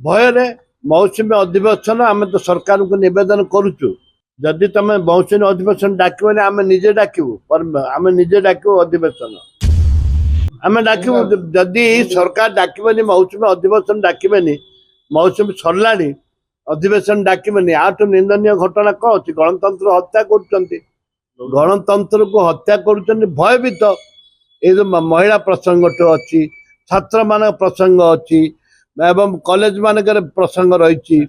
भय मौसुमी अधिवेशन आम तो सरकार को निवेदन करुचु जदि तुम मौसुमी अधिवेशन डाक आम निजे डाकू आम निजे डाकू अधिवेशन आम डाकू जदि सरकार डाकनी मौसुमी अधिवेशन डाकनी मौसुमी सरला अधिवेशन डाकनी आठू निंदनीय घटना कौन अच्छी गणतंत्र हत्या कर गणतंत्र को हत्या कर भयभीत ये जो महिला प्रसंग अच्छी छात्र मान प्रसंग अच्छी एवं कॉलेज मानकर प्रसंग रही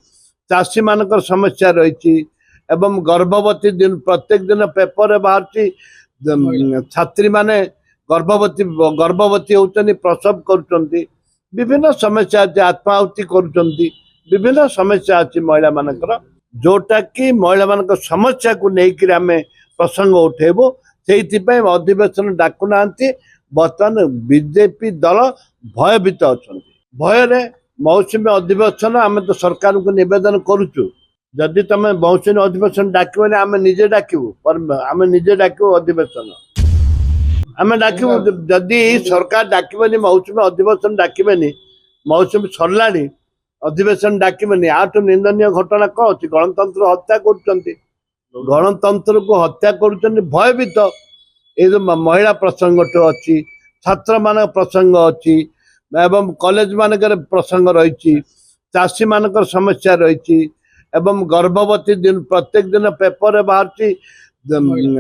चाषी मानकर समस्या रही एवं गर्भवती दिन प्रत्येक दिन पेपर बाहर छात्री माने गर्भवती होती प्रसव कर विभिन्न समस्या अच्छी आत्माहुति कर विभिन्न समस्या अच्छी महिला मानकर जोटा कि महिला मान समस्या को लेकर आम प्रसंग उठेबू से अधिवेशन डाकुना बर्तमान बीजेपी दल भयभीत अच्छा भय मौसुमी अधिवेशन आम तो सरकार को निवेदन करुचु जदि तुम मौसुमी अधिवेशन डाकनी आम निजे डाकू आम निजे डाकू अधिवेशन आम डाकू जदि सरकार डाकनी मौसुमी अधिवेशन डाकनी मौसुमी सरला अधिवेशन डाकनी आठू निंदनीय घटना कौन अच्छी गणतंत्र हत्या कर गणतंत्र को हत्या कर भयभीत ये जो महिला प्रसंग अच्छी छात्र मान प्रसंग अच्छी एवं कॉलेज मानकर प्रसंग रही चाषी मानकर समस्या रही एवं गर्भवती दिन प्रत्येक दिन पेपर बाहर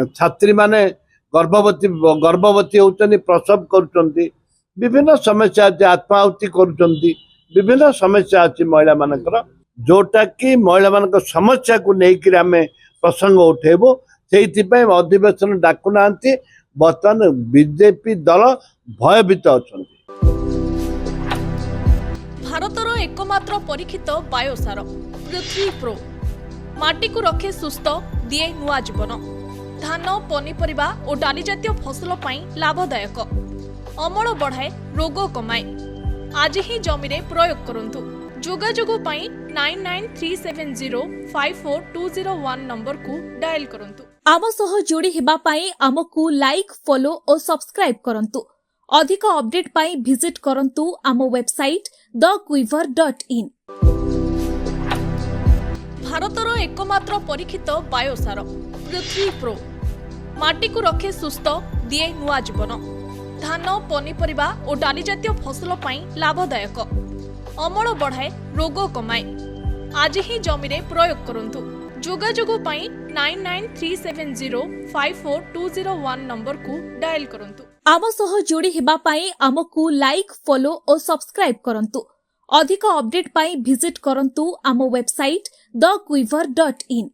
छात्री माने गर्भवती होती प्रसव कर विभिन्न समस्या अच्छी आत्माहुति कर विभिन्न समस्या अच्छी महिला मानकर जोटा कि महिला मान समस्या को लेकर आम प्रसंग उठेबू से अधिवेशन डाकुना बर्तमान बीजेपी दल भयभीत अच्छा भारतर एकमात्र परीक्षित बायोसार पृथ्वी प्रो माटी को रखे सुस्थ दिए नुआ जीवन धान पनीपरिबा और डाली जातीय फसल पाई लाभदायक अमल बढ़ाए रोग कमाए आज ही जमी रे प्रयोग करंतु जोगाजोग पाई 9937054201 नंबर को डायल करंतु आम सह जोड़ी हेबा पाई आमकु लाइक फॉलो और सब्सक्राइब करंतु अधिक अपडेट पाई विजिट करंतु आम वेबसाइट thequiver.in भारतर एकमात्र परीक्षित बायोसार पृथ्वी प्रो माटी को रखे सुस्थ दिए नुआ जीवन धान पनीपरिबा और डाली जातीय फसल पाई लाभदायक अमल बढ़ाए रोग कमाए आज ही जमी रे प्रयोग करंतु जोगाजोग पाई 9937054201 नंबर को डायल करंतु आम सह जोड़ी हेबा पाई आमकु लाइक फॉलो और सब्सक्राइब करंतु अधिक अपडेट पाई विजिट करंतु आम वेबसाइट thequiver.in